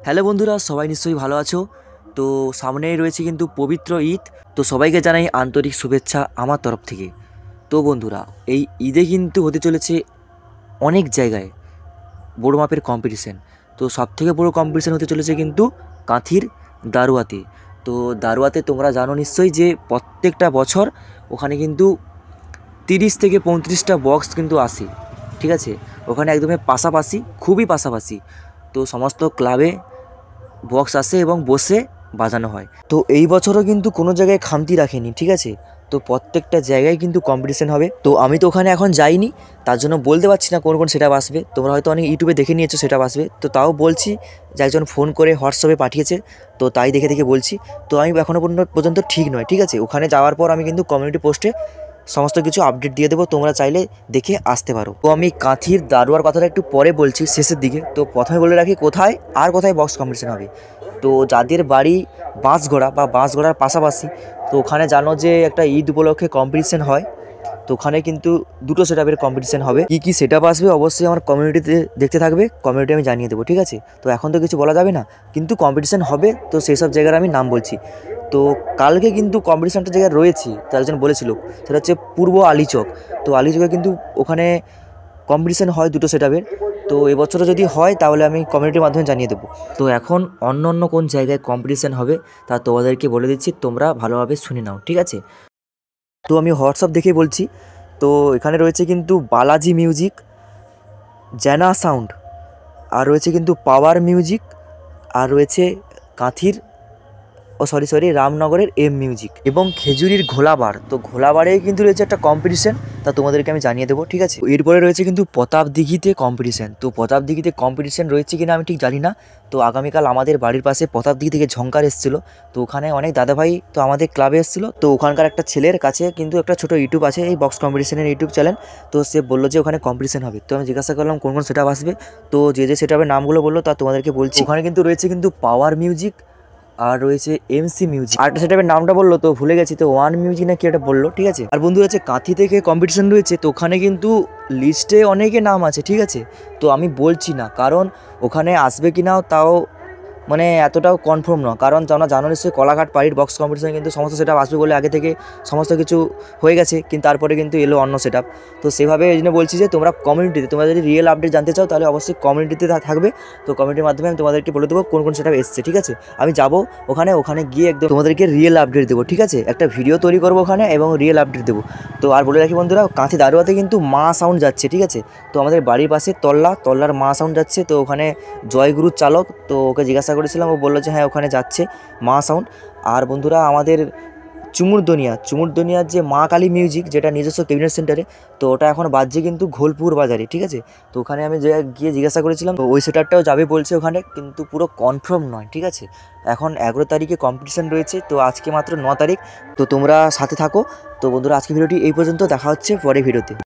Hello বন্ধুরা, সবাই নিশ্চয়ই ভালো আছো। তো সামনেই রয়েছে কিন্তু পবিত্র ঈদ। তো সবাইকে জানাই আন্তরিক শুভেচ্ছা আমার তরফ থেকে। তো বন্ধুরা, এই ঈদে কিন্তু হতে চলেছে অনেক জায়গায় বড় মাপের কম্পিটিশান। তো সবথেকে বড় কম্পিটিশান হতে চলেছে কিন্তু কাঁথির দারুয়াতে। তো দারুয়াতে তোমরা জানো নিশ্চয়ই যে প্রত্যেকটা বছর ওখানে কিন্তু 30 থেকে 35টা বক্স কিন্তু আসে, ঠিক আছে। ওখানে একদমই পাশাপাশি, খুবই পাশাপাশি। তো সমস্ত ক্লাবে বক্স আসে এবং বসে বাজানো হয়। তো এই বছরও কিন্তু কোনো জায়গায় খামতি রাখেনি, ঠিক আছে। তো প্রত্যেকটা জায়গায় কিন্তু কম্পিটিশান হবে। তো আমি তো ওখানে এখন যাইনি, তার জন্য বলতে পারছি না কোন কোন সেটআপ আসবে। তোমরা হয়তো অনেক ইউটিউবে দেখে নিয়েছো সেটআপ আসবে, তো তাও বলছি যে একজন ফোন করে হোয়াটসঅ্যাপে পাঠিয়েছে, তো তাই দেখে দেখে বলছি। তো আমি এখনও পর্যন্ত ঠিক নয়, ঠিক আছে। ওখানে যাওয়ার পর আমি কিন্তু কমিউনিটি পোস্টে সমস্ত কিছু আপডেট দিয়ে দেবো, তোমরা চাইলে দেখে আসতে পারো। তো আমি কাঁথির দারুয়ার কথাটা একটু পরে বলছি, শেষের দিকে। তো প্রথমে বলে রাখি কোথায় আর কোথায় বক্স কম্পিটিশান হবে। তো যাদের বাড়ি বাঁশগড়া বা বাঁশগড়ার পাশাপাশি, তো ওখানে জানো যে একটা ঈদ উপলক্ষে কম্পিটিশান হয়। তো ওখানে কিন্তু দুটো সেটআপের কম্পিটিশান হবে। কী কী সেটআপ আসবে অবশ্যই আমার কমিউনিটিতে দেখতে থাকবে, কমিউনিটি আমি জানিয়ে দেবো, ঠিক আছে। তো এখন তো কিছু বলা যাবে না, কিন্তু কম্পিটিশান হবে। তো সেই সব জায়গার আমি নাম বলছি। তো কালকে কিন্তু কম্পিটিশানটা জায়গায় রয়েছে, তো একজন বলেছিল, সেটা হচ্ছে পূর্ব আলীচক। তো আলীচকে কিন্তু ওখানে কম্পিটিশান হয় দুটো সেটআপের। তো এবছরও যদি হয় তাহলে আমি কমিউনিটির মাধ্যমে জানিয়ে দেবো। তো এখন অন্য অন্য কোন জায়গায় কম্পিটিশান হবে তা তোমাদেরকে বলে দিচ্ছি, তোমরা ভালোভাবে শুনে নাও, ঠিক আছে। তো আমি হোয়াটসঅ্যাপ দেখে বলছি। তো এখানে রয়েছে কিন্তু বালাজি মিউজিক, জ্যানা সাউন্ড, আর রয়েছে কিন্তু পাওয়ার মিউজিক, আর রয়েছে কাঁথির সরি রামনগরের এম মিউজিক এবং খেজুরির ঘোলাবার। তো ঘোলাবারে কিন্তু রয়েছে একটা কম্পিটিশান, তা তোমাদেরকে আমি জানিয়ে দেবো, ঠিক আছে। এরপরে রয়েছে কিন্তু প্রতাপদিঘিতে কম্পিটিশান। তো প্রতাপদিঘিতে কম্পিটিশান রয়েছে কিনা আমি ঠিক জানি না। তো আগামীকাল আমাদের বাড়ির পাশে প্রতাপদিঘি থেকে ঝংকার এসেছিলো। তো ওখানে অনেক দাদাভাই তো আমাদের ক্লাবে এসেছিলো। তো ওখানকার একটা ছেলের কাছে কিন্তু একটা ছোটো ইউটিউব আছে, এই বক্স কম্পিটিশানের ইউটিউব চ্যানেল। তো সে বললো যে ওখানে কম্পিটিশান হবে। তো আমি জিজ্ঞাসা করলাম কোন কোন সেটআপ আসবে। তো যে যে সেটআপের নামগুলো বললো তা তোমাদেরকে বলছি। ওখানে কিন্তু রয়েছে কিন্তু পাওয়ার মিউজিক, আর রয়েছে এমসি মিউজিক, আর একটা সেটআপের নামটা বললো তো ভুলে গেছি, তো ওয়ান মিউজিক না কি একটা বললো, ঠিক আছে। আর বন্ধু আছে কাঁথি থেকে কম্পিটিশান রয়েছে। তো ওখানে কিন্তু লিস্টে অনেকে নাম আছে, ঠিক আছে। তো আমি বলছি না, কারণ ওখানে আসবে কি নাও তাও মানে এতটাও কনফার্ম নয়। কারণ তোমরা জানো নিশ্চয়ই কলাঘাট পাড়ির বক্স কম্পিটিশানে কিন্তু সমস্ত সেটআপ আসবে বলে আগে থেকে সমস্ত কিছু হয়ে গেছে, কিন্তু তারপরে কিন্তু এলো অন্য সেটআপ। তো সেভাবে এই জন্য বলছি যে তোমরা কমিউনিটিতে, তোমরা যদি রিয়েল আপডেট জানতে চাও তাহলে অবশ্যই কমিউনিটিতে থাকবে। তো কমিউনিটির মাধ্যমে আমি তোমাদেরকে বলে দেবো কোন কোন সেটআপ এসছে, ঠিক আছে। আমি যাবো ওখানে গিয়ে একদম তোমাদেরকে রিয়েল আপডেট দেবো, ঠিক আছে। একটা ভিডিও তৈরি করবো ওখানে এবং রিয়েল আপডেট দেবো। তো আর বলে রাখি বন্ধুরা, কাঁথি দারুয়াতে কিন্তু মা সাউন্ড যাচ্ছে, ঠিক আছে। তো আমাদের বাড়ির পাশে তল্লার মা সাউন্ড যাচ্ছে। তো ওখানে জয়গুরুর চালক, তো ওকে জিজ্ঞাসা করেছিলাম, ও বললো যে হ্যাঁ ওখানে যাচ্ছে মা সাউন্ড। আর বন্ধুরা আমাদের চুমুরদনিয়ার যে মা কালী মিউজিক, যেটা নিজস্ব ক্যাবিনেট সেন্টারে, তো ওটা এখন বাজছে কিন্তু ঘোলপুর বাজারে, ঠিক আছে। তো ওখানে আমি গিয়ে জিজ্ঞাসা করেছিলাম, তো ওই সেটারটাও যাবে বলছে ওখানে, কিন্তু পুরো কনফার্ম নয়, ঠিক আছে। এখন 11 তারিখে কম্পিটিশান রয়েছে, তো আজকে মাত্র 9 তারিখ। তো তোমরা সাথে থাকো। তো বন্ধুরা আজকে ভিডিওটি এই পর্যন্ত, দেখা হচ্ছে পরে ভিডিওতে।